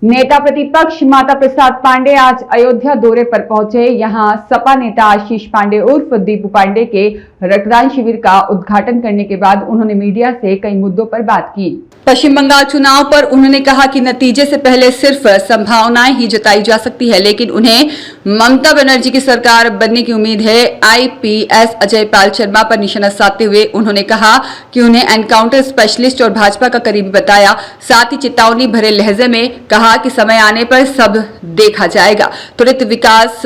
नेता प्रतिपक्ष माता प्रसाद पांडे आज अयोध्या दौरे पर पहुंचे। यहां सपा नेता आशीष पांडे उर्फ दीपू पांडे के रक्तदान शिविर का उद्घाटन करने के बाद उन्होंने मीडिया से कई मुद्दों पर बात की। पश्चिम बंगाल चुनाव पर उन्होंने कहा कि नतीजे से पहले सिर्फ संभावनाएं ही जताई जा सकती है, लेकिन उन्हें ममता बनर्जी की सरकार बनने की उम्मीद है। आईपीएस अजय पाल शर्मा पर निशाना साधते हुए उन्होंने कहा कि उन्हें एनकाउंटर स्पेशलिस्ट और भाजपा का करीबी बताया। साथ ही चेतावनी भरे लहजे में कहा कि समय आने पर सब देखा जाएगा। त्वरित विकास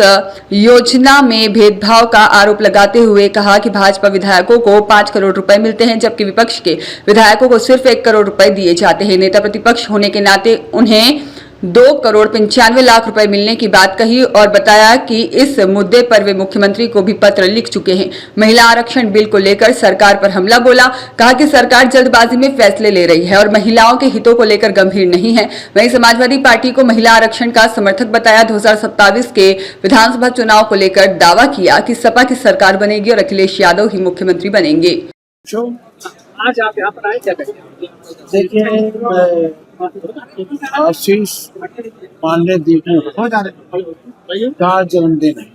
योजना में भेदभाव का आरोप लगाते हुए कहा कि भाजपा विधायकों को 5 करोड़ रुपए मिलते हैं, जबकि विपक्ष के विधायकों को सिर्फ 1 करोड़ रुपए दिए जाते हैं। नेता प्रतिपक्ष होने के नाते उन्हें 2 करोड़ 95 लाख रुपए मिलने की बात कही और बताया कि इस मुद्दे पर वे मुख्यमंत्री को भी पत्र लिख चुके हैं। महिला आरक्षण बिल को लेकर सरकार पर हमला बोला। कहा कि सरकार जल्दबाजी में फैसले ले रही है और महिलाओं के हितों को लेकर गंभीर नहीं है। वहीं समाजवादी पार्टी को महिला आरक्षण का समर्थक बताया। 2027 के विधानसभा चुनाव को लेकर दावा किया कि सपा की सरकार बनेगी और अखिलेश यादव ही मुख्यमंत्री बनेंगे। आज आप यहाँ पर आए क्या देखिए, आशीष पांडे दीपू का जन्मदिन है।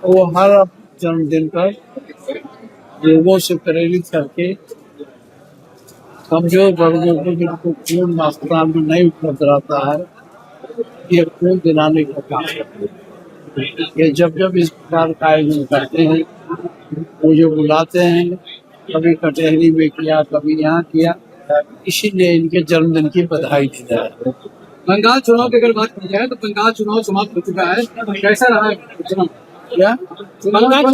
वो हर जन्मदिन पर लोगों से प्रेरित करके कमजोर वर्गों को जिनको खून मात्रा में नहीं उपलब्ध रहता है, ये खून दिलाने का काम करते हैं। ये जब जब इस प्रकार का आयोजन करते हैं, मुझे बुलाते हैं, कभी कटहरी में किया, कभी यहाँ किया, इसीलिए इनके जन्मदिन की बधाई दी जाए। बंगाल चुनाव की अगर बात की जाए तो बंगाल चुनाव समाप्त हो चुका है, कैसा रहा चुनाव? क्या बंगाल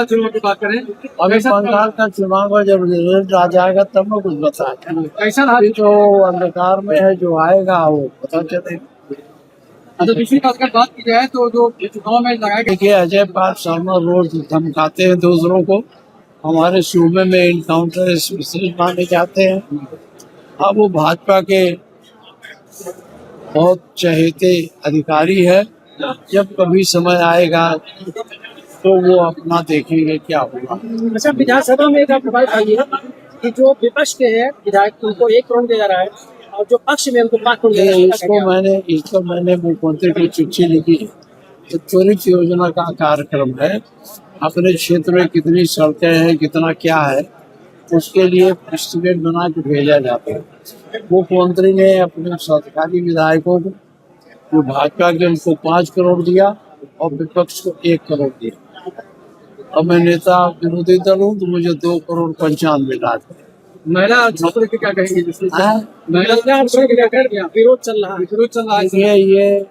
चुनाव की बात करें, अभी बंगाल का चुनाव का जब रिजल्ट आ जाएगा तब मैं कुछ बताएंगे। कैसा रहा? जो अंधकार में है, जो आएगा वो पता चलेगा। तो दूसरी बात अगर बात की जाए तो जो चुनाव में लगाए गए, देखिए, अजय पाल शर्मा रोज धमकाते हैं दूसरों को। हमारे सूबे में इनकाउंटर स्पेशलिस्ट माने जाते हैं। अब वो भाजपा के बहुत चहेते अधिकारी है। जब कभी समय आएगा तो वो अपना देखेंगे क्या होगा। अच्छा, विधानसभा में एक सवाल आई है कि जो विपक्ष के हैं विधायक उनको 1 करोड़ दिया जा रहा है और जो पक्ष में उनको 5 करोड़ दिया जा रहा है। इसको मैंने मुख्यमंत्री को चिट्ठी लिखी। तो त्वरित योजना का कार्यक्रम है। अपने क्षेत्र में कितनी सड़कें हैं, कितना क्या है, उसके लिए एस्टिमेट बना के भेजा जाता है। मुख्यमंत्री ने अपने सरकारी विधायकों को, जो भाजपा के, उनको 5 करोड़ दिया और विपक्ष को 1 करोड़ दिया। अब मैं नेता विरोधी दल हूँ तो मुझे 2 करोड़ 95 लाख। महिला छात्रों के क्या कहेंगे? विरोध चल रहा है।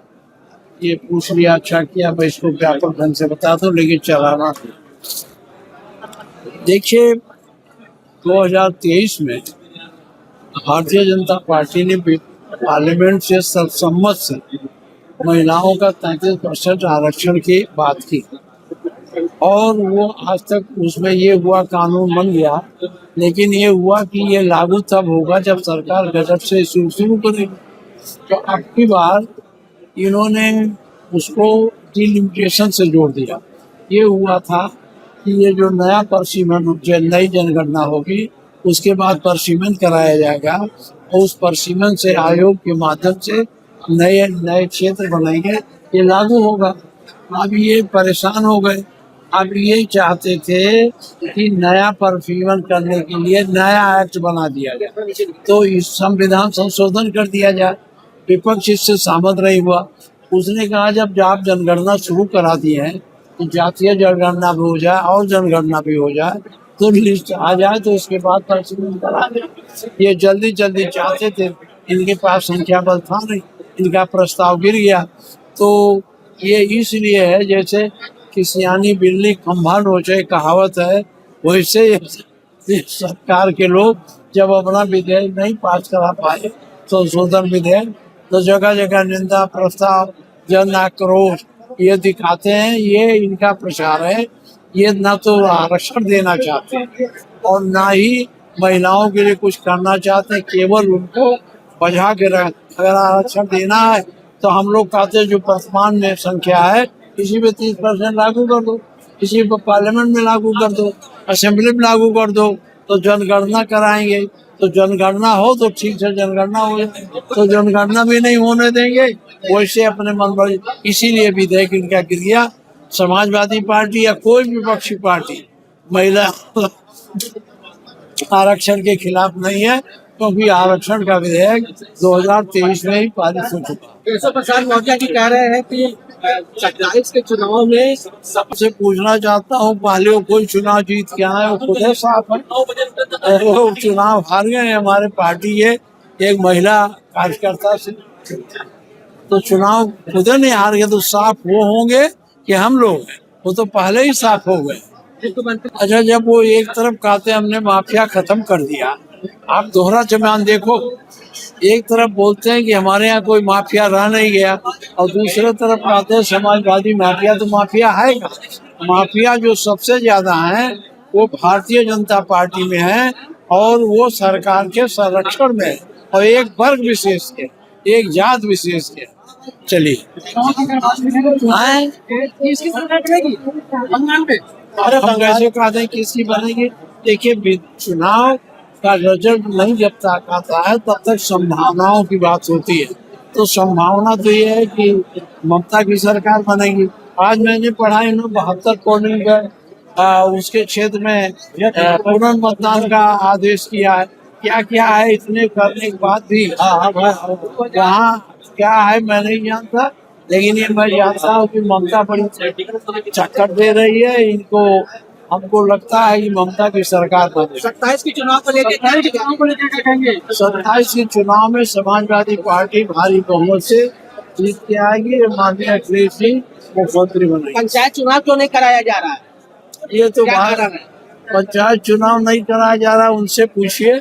ये पूछ लिया, अच्छा किया। मैं इसको व्यापक ढंग से बता दूं, लेकिन चलाना। देखिए, 2023 में भारतीय जनता पार्टी ने पार्लियामेंट से सर्वसम्मत से महिलाओं का 33% आरक्षण की बात की और वो आज तक उसमें ये हुआ कानून बन गया। लेकिन ये हुआ कि ये लागू तब होगा जब सरकार गजब से शुरू करेगी। तो अब की बार इन्होंने उसको डिलिमिटेशन से जोड़ दिया। ये हुआ था कि ये जो नया परसीमन, नई जनगणना होगी, उसके बाद परसीमन कराया जाएगा और उस परसीमन से आयोग के माध्यम से नए क्षेत्र बनाएंगे, ये लागू होगा। अब ये परेशान हो गए। अब ये चाहते थे कि नया परसीमन करने के लिए नया एक्ट बना दिया जाए, तो इस संविधान संशोधन कर दिया जाए। विपक्ष इससे सहमत नहीं हुआ। उसने कहा जब आप जनगणना शुरू करा दिए हैं तो जातीय जनगणना भी हो जाए और जनगणना भी हो जाए, तो लिस्ट आ जाए, तो इसके बाद परसीमन करा दें। ये जल्दी चाहते थे, इनके पास संख्या बल था नहीं, इनका प्रस्ताव गिर गया। तो ये इसलिए है जैसे कि सियानी बिल्ली खंभा नोचे कहावत है, वैसे सरकार के लोग जब अपना विधेयक नहीं पास करा पाए संशोधन विधेयक, तो जगह जगह निंदा, प्रस्ताव, जन आक्रोश ये दिखाते हैं। ये इनका प्रचार है। ये न तो आरक्षण देना चाहते हैं और ना ही महिलाओं के लिए कुछ करना चाहते हैं, केवल उनको बजा के रख। अगर आरक्षण देना है तो हम लोग कहते हैं जो वर्तमान में संख्या है किसी पे 30% लागू कर दो, किसी पे पार्लियामेंट में लागू कर दो, असेंबली में लागू कर दो, तो जनगणना कराएंगे, तो जनगणना हो तो ठीक से जनगणना हो जाए, तो जनगणना भी नहीं होने देंगे, वैसे अपने मन पर। इसीलिए विधेयक इनका गिर गया। समाजवादी पार्टी या कोई विपक्षी पार्टी महिला आरक्षण के खिलाफ नहीं है, क्योंकि आरक्षण का विधेयक 2023 में ही पारित हो चुका। केशव प्रसाद मौर्य जी कह रहे हैं कि 27 के चुनाव में सबसे पूछना चाहता हूँ, पहले वो कोई चुनाव जीत के आए, वो खुद है साफ है, वो चुनाव हार गए हैं हमारे पार्टी के एक महिला कार्यकर्ता से, तो चुनाव खुद नहीं हार गए, तो साफ वो होंगे कि हम लोग हैं? वो तो पहले ही साफ हो गए। अच्छा, जब वो एक तरफ कहते हैं हमने माफिया खत्म कर दिया, आप दोहरा जमान देखो, एक तरफ बोलते हैं कि हमारे यहाँ कोई माफिया रह नहीं गया, और दूसरे तरफ कहते हैं समाजवादी माफिया। तो माफिया है क्या? माफिया जो सबसे ज्यादा है वो भारतीय जनता पार्टी में है, और वो सरकार के संरक्षण में है, और एक वर्ग विशेष के, एक जात विशेष के। चलिए, अरे हम कैसे कहते हैं किसकी बनेगी? देखिए, चुनाव का रिजल्ट नहीं जब तक आता है तब तक संभावनाओं की बात होती है। तो संभावना तो ये है कि ममता की सरकार बनेगी। आज मैंने पढ़ा इन्होंने 72 पोलिंग उसके क्षेत्र में पुनर्मतदान का आदेश किया है। क्या क्या है इतने करने के बाद भी वहाँ क्या है मैं नहीं जानता, लेकिन ये मैं जानता हूँ कि ममता बड़ी चक्कर दे रही है इनको। हमको लगता है कि ममता की सरकार बने। 27 के चुनाव को लेकर 27 के चुनाव में समाजवादी पार्टी भारी बहुमत से जीत के आएगी, माननीय अखिलेश जी मुख्यमंत्री बनेंगे। पंचायत चुनाव क्यों नहीं कराया जा रहा है? ये तो बात, पंचायत चुनाव नहीं कराया जा रहा, उनसे पूछिए।